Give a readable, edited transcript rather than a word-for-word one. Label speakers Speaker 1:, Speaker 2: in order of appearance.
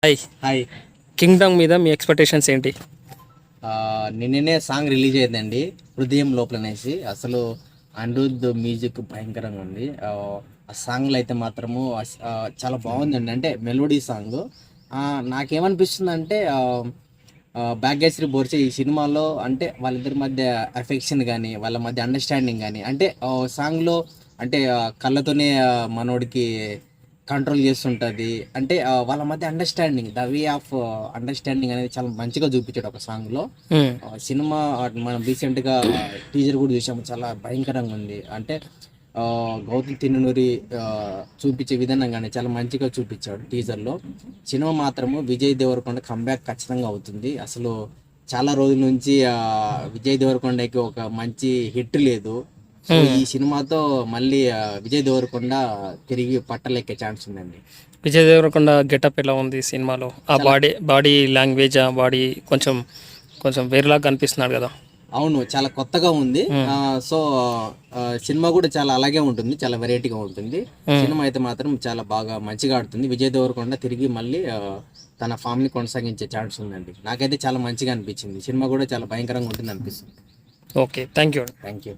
Speaker 1: Hi.
Speaker 2: Hi.
Speaker 1: Kingdom మీద మీ expectations ఏంటి?
Speaker 2: నిన్ననే సాంగ్ రిలీజ్ అయిందండి, హృదయం లోపలనేసి. అసలు అనిరుద్ధ్ మ్యూజిక్ భయంకరంగా ఉంది. ఆ సాంగ్లో అయితే మాత్రము చాలా బాగుందండి. అంటే మెలోడీ సాంగ్. నాకేమనిపిస్తుంది అంటే భాగ్యశ్రీ బోర్చే ఈ సినిమాలో అంటే వాళ్ళిద్దరి మధ్య అఫెక్షన్ కానీ, వాళ్ళ మధ్య అండర్స్టాండింగ్ కానీ, అంటే సాంగ్లో అంటే కళ్ళతోనే మనోడికి కంట్రోల్ చేస్తుంటుంది. అంటే వాళ్ళ మధ్య understanding, the way of understanding అనేది చాలా మంచిగా చూపించాడు ఒక సాంగ్లో. సినిమా మనం రీసెంట్గా టీజర్ కూడా చూసాము, చాలా భయంకరంగా ఉంది. అంటే గౌతమ్ తిన్ననూరి చూపించే విధానం కానీ చాలా మంచిగా చూపించాడు టీజర్లో. సినిమా మాత్రము విజయ్ దేవరకొండ కంబ్యాక్ ఖచ్చితంగా అవుతుంది. అసలు చాలా రోజుల నుంచి విజయ్ దేవరకొండకి ఒక మంచి హిట్ లేదు. సో ఈ సినిమాతో మళ్ళీ విజయ్ దేవరకొండ తిరిగి పట్టలెక్కే ఛాన్స్ ఉందండి.
Speaker 1: విజయ్ దేవరకొండ గెటప్ ఎలా ఉంది సినిమాలో? ఆ బాడీ లాంగ్వేజ్, ఆ బాడీ కొంచెం కొంచెం వేరేలాగా కనిపిస్తున్నాడు కదా.
Speaker 2: అవును, చాలా కొత్తగా ఉంది. సో సినిమా కూడా చాలా అలాగే ఉంటుంది, చాలా వెరైటీగా ఉంటుంది. సినిమా అయితే మాత్రం చాలా బాగా మంచిగా ఆడుతుంది. విజయ్ దేవరకొండ తిరిగి మళ్ళీ తన ఫామ్ ని కొనసాగించే ఛాన్స్ ఉందండి. నాకైతే చాలా మంచిగా అనిపించింది. సినిమా కూడా చాలా భయంకరంగా ఉంటుంది అనిపిస్తుంది.
Speaker 1: Okay, thank you.
Speaker 2: Thank you.